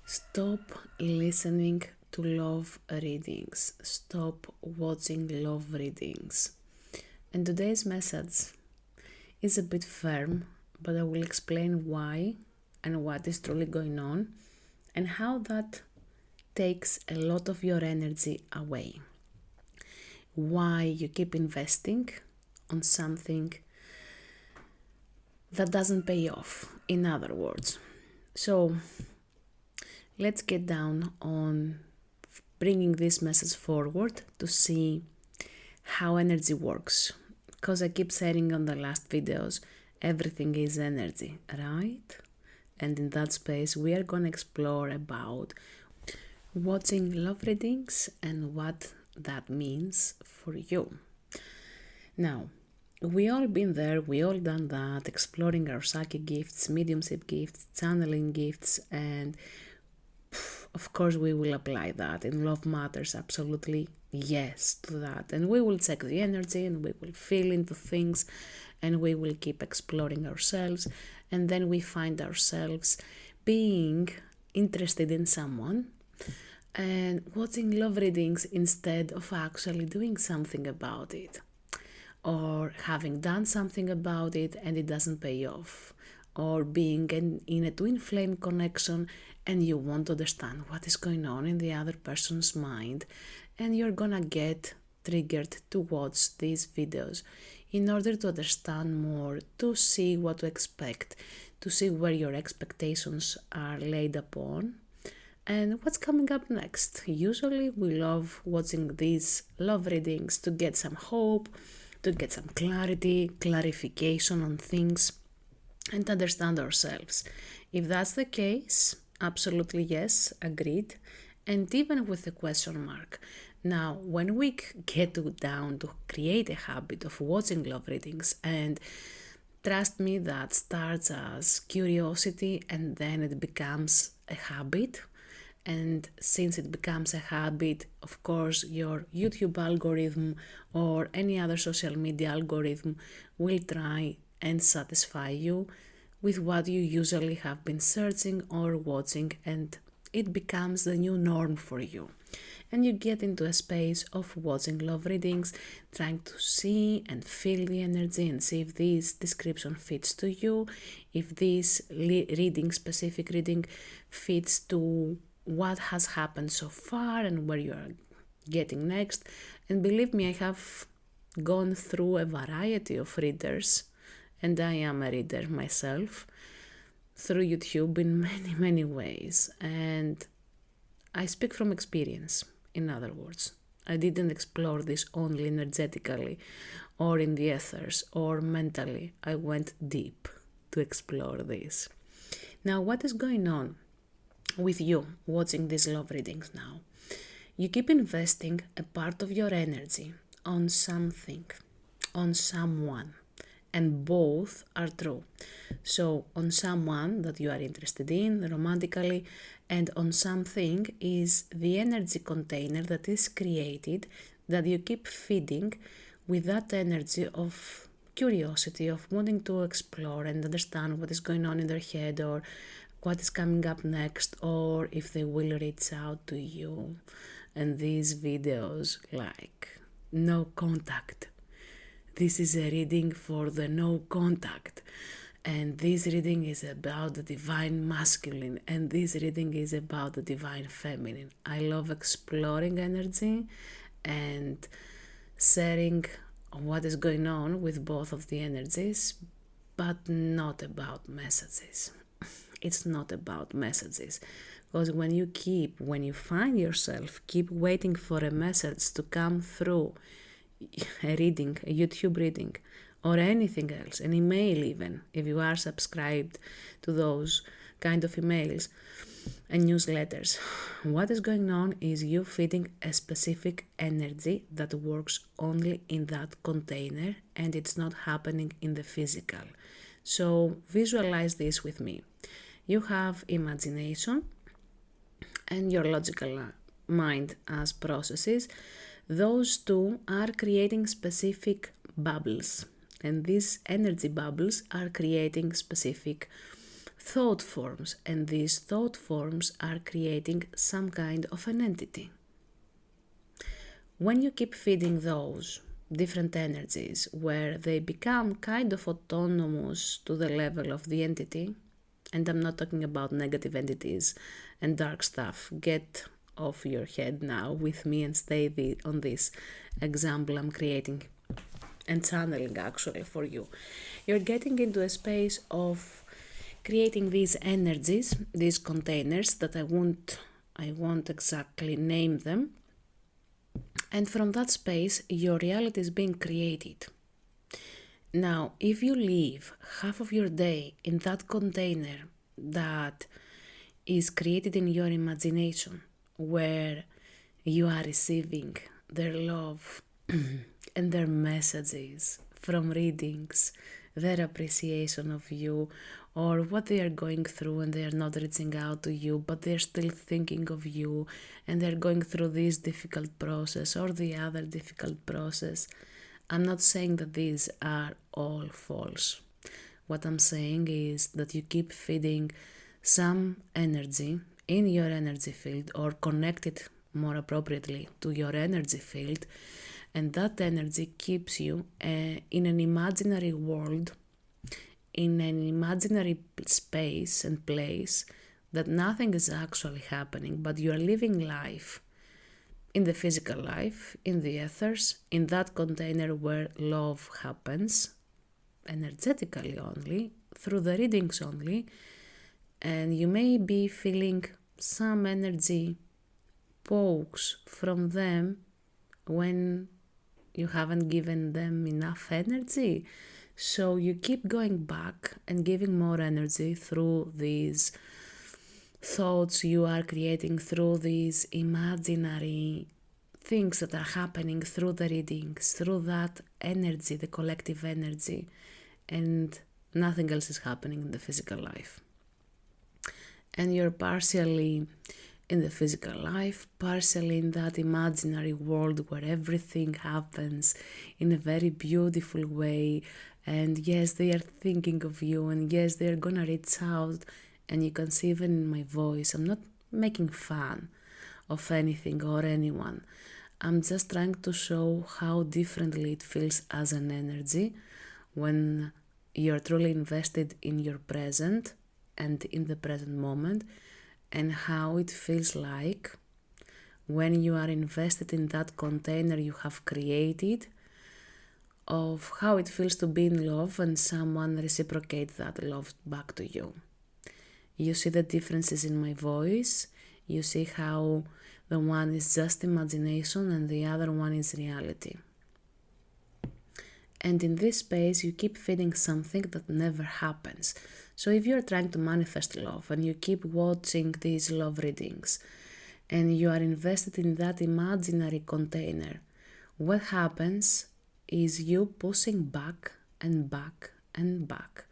Stop listening to love readings. Stop watching love readings. And today's message is a bit firm, but I will explain why and what is truly going on and how that takes a lot of your energy away. Why you keep investing on something that doesn't pay off, in other words. So let's get down on bringing this message forward to see how energy works. Because I keep saying on the last videos, everything is energy, right? And in that space, we are going to explore about watching love readings and what that means for you. Now, we all been there, we all done that, exploring our psychic gifts, mediumship gifts, channeling gifts, and of course we will apply that in Love Matters, absolutely yes to that. And we will check the energy and we will feel into things and we will keep exploring ourselves, and then we find ourselves being interested in someone and watching love readings instead of actually doing something about it, or having done something about it and it doesn't pay off, or being in a twin flame connection and you want to understand what is going on in the other person's mind, and you're gonna get triggered to watch these videos in order to understand more, to see what to expect, to see where your expectations are laid upon and what's coming up next. Usually we love watching these love readings to get some hope, to get some clarity, clarification on things, and understand ourselves. If that's the case, absolutely yes, agreed, and even with a question mark. Now, when we get down to create a habit of watching love readings, and trust me, that starts as curiosity and then it becomes a habit. And since it becomes a habit, of course, your YouTube algorithm or any other social media algorithm will try and satisfy you with what you usually have been searching or watching, and it becomes the new norm for you. And you get into a space of watching love readings, trying to see and feel the energy and see if this description fits to you, if this specific reading fits to what has happened so far and where you are getting next. And believe me, I have gone through a variety of readers, and I am a reader myself, through YouTube in many ways, and I speak from experience. In other words, I didn't explore this only energetically or in the ethers or mentally. I went deep to explore this. Now, what is going on with you watching these love readings now? You keep investing a part of your energy on something, on someone, and both are true. So on someone that you are interested in romantically, and on something is the energy container that is created, that you keep feeding with that energy of curiosity, of wanting to explore and understand what is going on in their head, or what is coming up next, or if they will reach out to you. And these videos, like no contact, this is a reading for the no contact, and this reading is about the divine masculine, and this reading is about the divine feminine. I love exploring energy and sharing what is going on with both of the energies, but not about messages. It's not about messages, because when you find yourself keep waiting for a message to come through a reading, a YouTube reading, or anything else, an email even, if you are subscribed to those kind of emails and newsletters, what is going on is you feeding a specific energy that works only in that container, and it's not happening in the physical. So visualize this with me. You have imagination and your logical mind as processes. Those two are creating specific bubbles, and these energy bubbles are creating specific thought forms, and these thought forms are creating some kind of an entity. When you keep feeding those different energies where they become kind of autonomous to the level of the entity, and I'm not talking about negative entities and dark stuff, get off your head now with me and stay on this example I'm creating and channeling actually for you. You're getting into a space of creating these energies, these containers that I won't exactly name them. And from that space, your reality is being created. Now, if you live half of your day in that container that is created in your imagination, where you are receiving their love and their messages from readings, their appreciation of you, or what they are going through and they are not reaching out to you, but they're still thinking of you and they're going through this difficult process or the other difficult process. I'm not saying that these are all false. What I'm saying is that you keep feeding some energy in your energy field or connect it more appropriately to your energy field, and that energy keeps you in an imaginary world, in an imaginary space and place that nothing is actually happening, but you are living life in the physical life, in the ethers, in that container where love happens, energetically only, through the readings only, and you may be feeling some energy pokes from them when you haven't given them enough energy. So you keep going back and giving more energy through these thoughts you are creating, through these imaginary things that are happening through the readings, through that energy, the collective energy, and nothing else is happening in the physical life. And you're partially in the physical life, partially in that imaginary world where everything happens in a very beautiful way. And yes, they are thinking of you, and yes, they're gonna reach out. And you can see even in my voice, I'm not making fun of anything or anyone. I'm just trying to show how differently it feels as an energy when you're truly invested in your present and in the present moment, and how it feels like when you are invested in that container you have created, of how it feels to be in love and someone reciprocates that love back to you. You see the differences in my voice. You see how the one is just imagination and the other one is reality. And in this space, you keep feeding something that never happens. So if you're trying to manifest love and you keep watching these love readings and you are invested in that imaginary container, what happens is you pushing back and back and back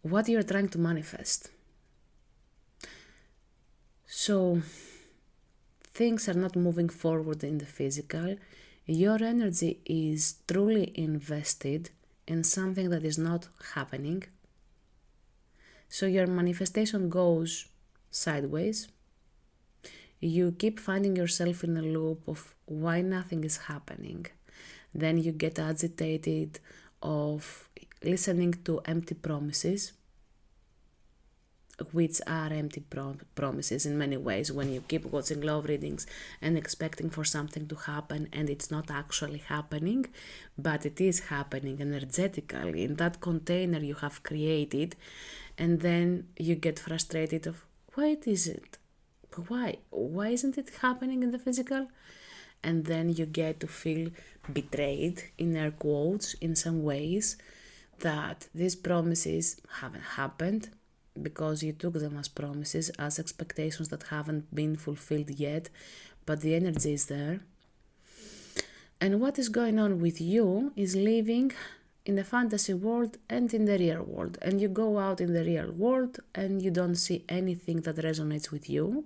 what you're trying to manifest. So things are not moving forward in the physical. Your energy is truly invested in something that is not happening. So your manifestation goes sideways. You keep finding yourself in a loop of why nothing is happening. Then you get agitated of listening to empty promises, which are empty promises in many ways when you keep watching love readings and expecting for something to happen and it's not actually happening, but it is happening energetically in that container you have created. And then you get frustrated of why isn't it happening in the physical? And then you get to feel betrayed, in air quotes, in some ways, that these promises haven't happened because you took them as promises, as expectations that haven't been fulfilled yet, but the energy is there. And what is going on with you is living in the fantasy world and in the real world. And you go out in the real world and you don't see anything that resonates with you,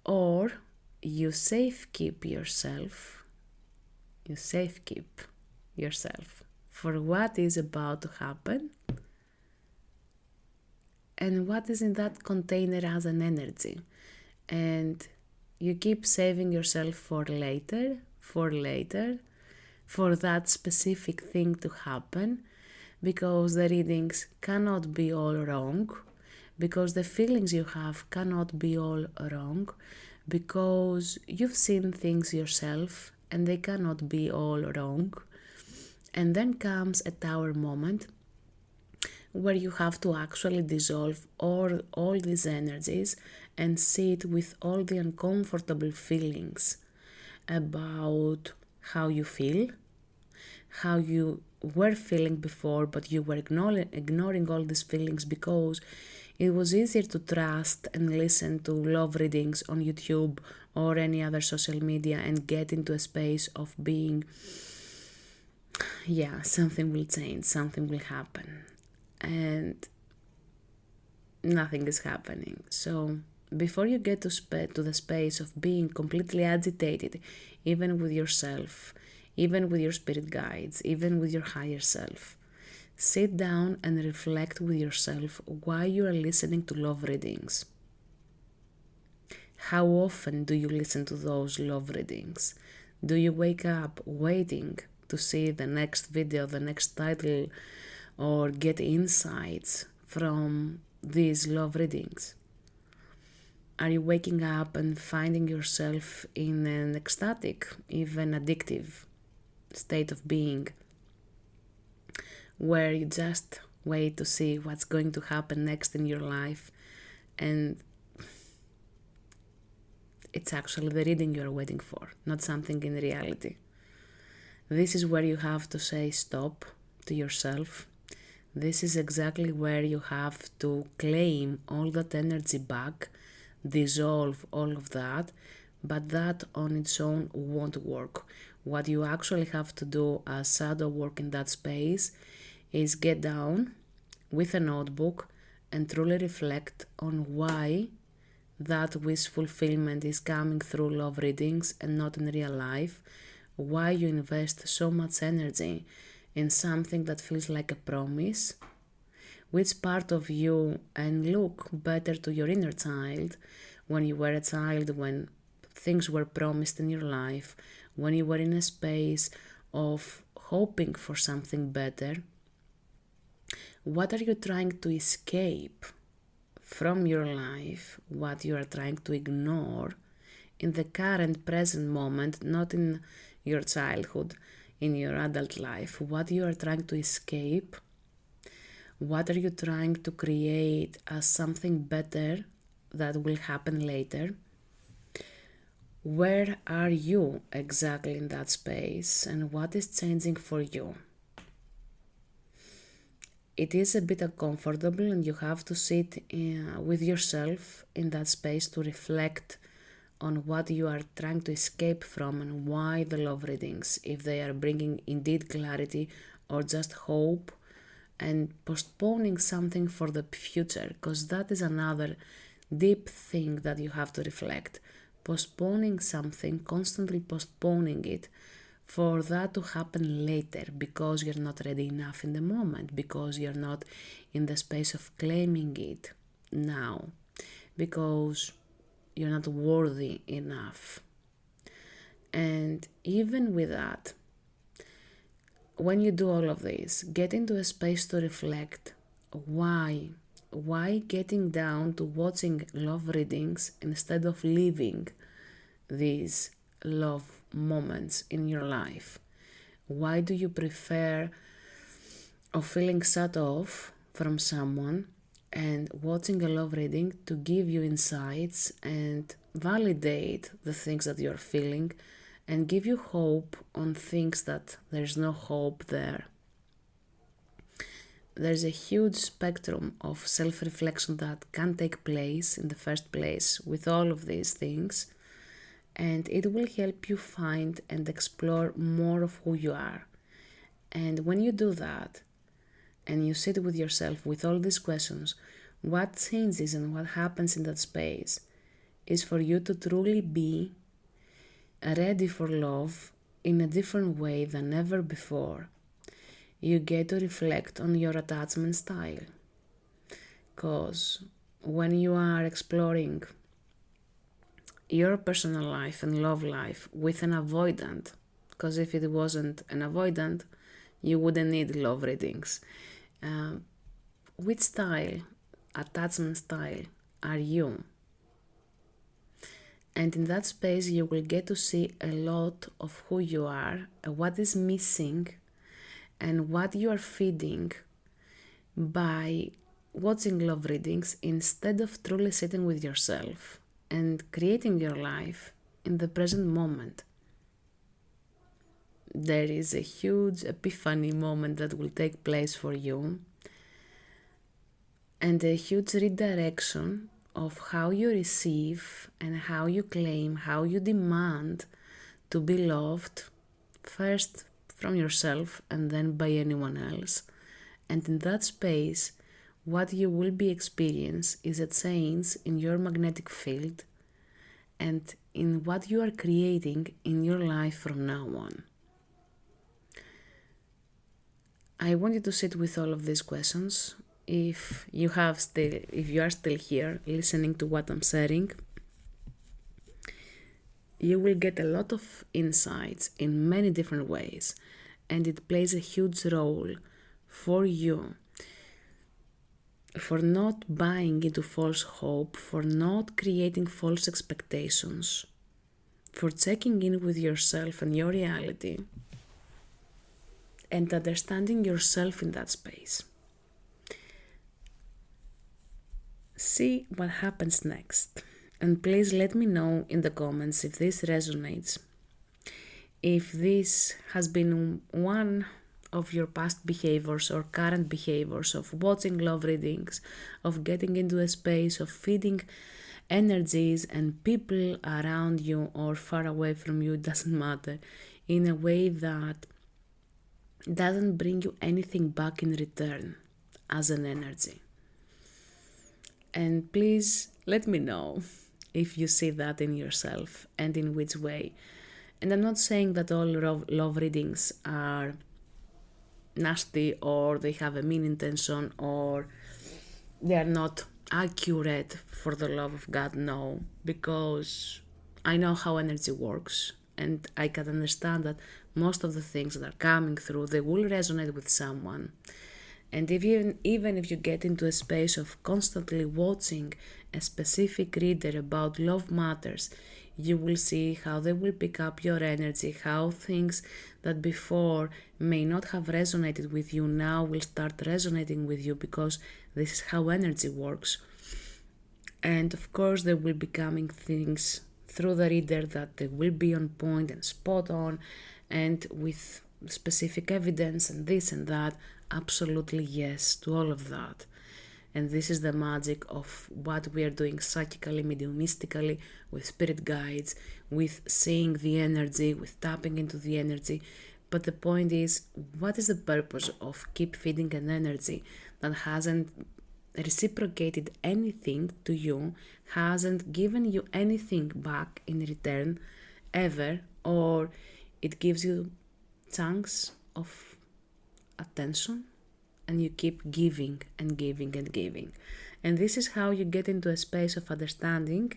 or you safekeep yourself for what is about to happen. and what is in that container as an energy. And you keep saving yourself for later, for that specific thing to happen, because the readings cannot be all wrong, because the feelings you have cannot be all wrong, because you've seen things yourself and they cannot be all wrong. And then comes a tower moment where you have to actually dissolve all these energies and sit with all the uncomfortable feelings about how you feel, how you were feeling before, but you were ignoring all these feelings because it was easier to trust and listen to love readings on YouTube or any other social media and get into a space of being, yeah, something will change, something will happen. And nothing is happening. So before you get to the space of being completely agitated, even with yourself, even with your spirit guides, even with your higher self, sit down and reflect with yourself why you are listening to love readings. How often do you listen to those love readings? Do you wake up waiting to see the next video, the next title, or get insights from these love readings? Are you waking up and finding yourself in an ecstatic, even addictive state of being, where you just wait to see what's going to happen next in your life, and it's actually the reading you're waiting for, not something in reality? This is where you have to say stop to yourself. This is exactly where you have to claim all that energy back, dissolve all of that, but that on its own won't work. What you actually have to do as shadow work in that space is get down with a notebook and truly reflect on why that wish fulfillment is coming through love readings and not in real life, why you invest so much energy in something that feels like a promise, which part of you, and look better to your inner child when you were a child, when things were promised in your life, when you were in a space of hoping for something better. What are you trying to escape from your life? What you are trying to ignore in the current present moment, not in your childhood, in your adult life? What you are trying to escape? What are you trying to create as something better that will happen later? Where are you exactly in that space, and what is changing for you? It is a bit uncomfortable, and you have to sit with yourself in that space to reflect on what you are trying to escape from and why the love readings, if they are bringing indeed clarity or just hope, and postponing something for the future, because that is another deep thing that you have to reflect. Postponing something, constantly postponing it for that to happen later, because you're not ready enough in the moment, because you're not in the space of claiming it now, because you're not worthy enough. And even with that, when you do all of this, get into a space to reflect why getting down to watching love readings instead of living these love moments in your life. Why do you prefer of feeling shut off from someone and watching a love reading to give you insights and validate the things that you're feeling and give you hope on things that there's no hope there? There's a huge spectrum of self-reflection that can take place in the first place with all of these things, and it will help you find and explore more of who you are. And when you do that, and you sit with yourself with all these questions, what changes and what happens in that space is for you to truly be ready for love in a different way than ever before. You get to reflect on your attachment style. Because when you are exploring your personal life and love life with an avoidant, because if it wasn't an avoidant, you wouldn't need love readings. Which style, attachment style, are you? And in that space, you will get to see a lot of who you are, what is missing, and what you are feeding by watching love readings instead of truly sitting with yourself and creating your life in the present moment. There is a huge epiphany moment that will take place for you, and a huge redirection of how you receive and how you claim, how you demand to be loved, first from yourself and then by anyone else. And in that space, what you will be experiencing is a change in your magnetic field and in what you are creating in your life from now on. I want you to sit with all of these questions. If you are still here listening to what I'm sharing, you will get a lot of insights in many different ways, and it plays a huge role for you, for not buying into false hope, for not creating false expectations, for checking in with yourself and your reality, and understanding yourself in that space. See what happens next. And please let me know in the comments if this resonates, if this has been one of your past behaviors or current behaviors of watching love readings, of getting into a space of feeding energies and people around you or far away from you, doesn't matter, in a way that doesn't bring you anything back in return as an energy. And please let me know if you see that in yourself and in which way. And I'm not saying that all love readings are nasty or they have a mean intention or they are not accurate for the love of God. No, because I know how energy works and I can understand that most of the things that are coming through, they will resonate with someone. And even if you get into a space of constantly watching a specific reader about love matters, you will see how they will pick up your energy, how things that before may not have resonated with you now will start resonating with you, because this is how energy works. And of course, there will be coming things through the reader that they will be on point and spot on and with specific evidence and this and that. Absolutely yes to all of that. And this is the magic of what we are doing psychically, mediumistically, with spirit guides, with seeing the energy, with tapping into the energy. But the point is, what is the purpose of keep feeding an energy that hasn't reciprocated anything to you, hasn't given you anything back in return ever, or it gives you chunks of attention and you keep giving and giving and giving. And this is how you get into a space of understanding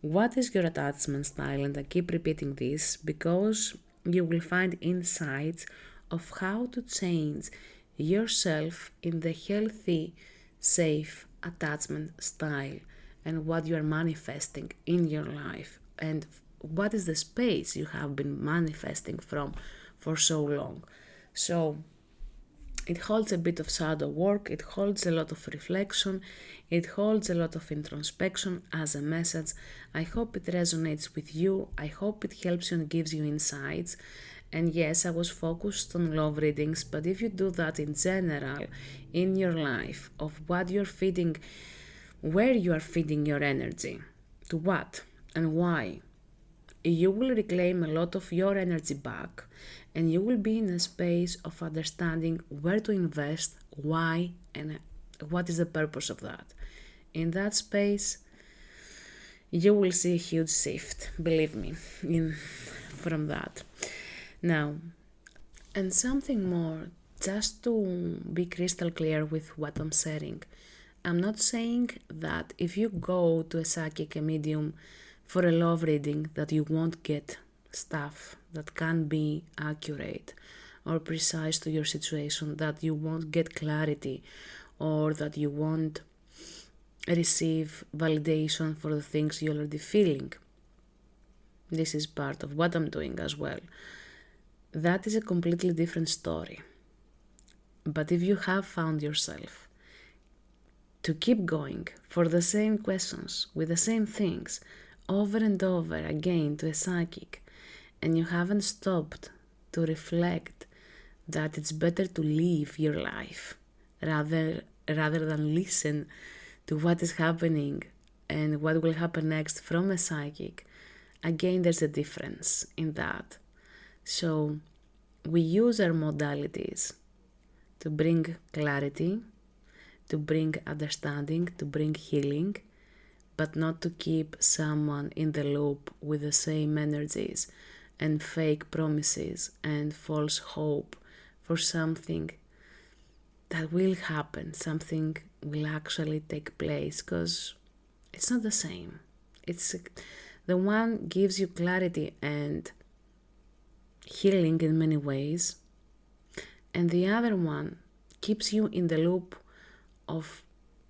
what is your attachment style. And I keep repeating this because you will find insights of how to change yourself in the healthy, safe attachment style and what you are manifesting in your life and what is the space you have been manifesting from for so long. So it holds a bit of shadow work, it holds a lot of reflection, it holds a lot of introspection as a message. I hope it resonates with you, I hope it helps you and gives you insights. And yes, I was focused on love readings, but if you do that in general in your life, of what you're feeding, where you are feeding your energy, to what and why, you will reclaim a lot of your energy back, and you will be in a space of understanding where to invest, why, and what is the purpose of that. In that space, you will see a huge shift, believe me, from that. Now, and something more, just to be crystal clear with what I'm sharing. I'm not saying that if you go to a psychic, a medium, for a love reading, that you won't get stuff that can be accurate or precise to your situation, that you won't get clarity, or that you won't receive validation for the things you're already feeling. This is part of what I'm doing as well. That is a completely different story. But if you have found yourself to keep going for the same questions with the same things over and over again to a psychic, and you haven't stopped to reflect that it's better to live your life rather than listen to what is happening and what will happen next from a psychic, again, there's a difference in that. So we use our modalities to bring clarity, to bring understanding, to bring healing, but not to keep someone in the loop with the same energies and fake promises and false hope for something that will happen, something will actually take place, because it's not the same. It's the one gives you clarity and healing in many ways, and the other one keeps you in the loop of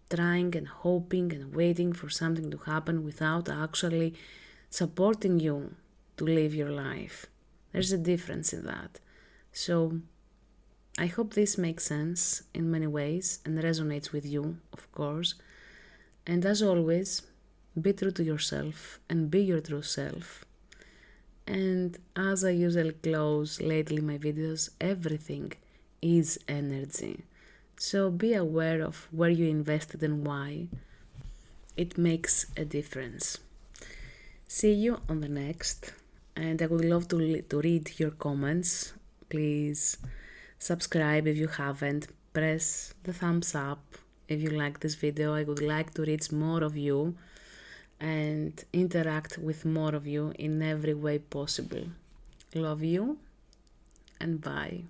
trying and hoping and waiting for something to happen without actually supporting you to live your life. There's a difference in that. So I hope this makes sense in many ways and resonates with you, of course. And as always, be true to yourself and be your true self. And as I usually close lately my videos, everything is energy. So be aware of where you invested and why. It makes a difference. See you on the next. And I would love to read your comments. Please subscribe if you haven't. Press the thumbs up if you like this video. I would like to reach more of you and interact with more of you in every way possible. Love you and bye.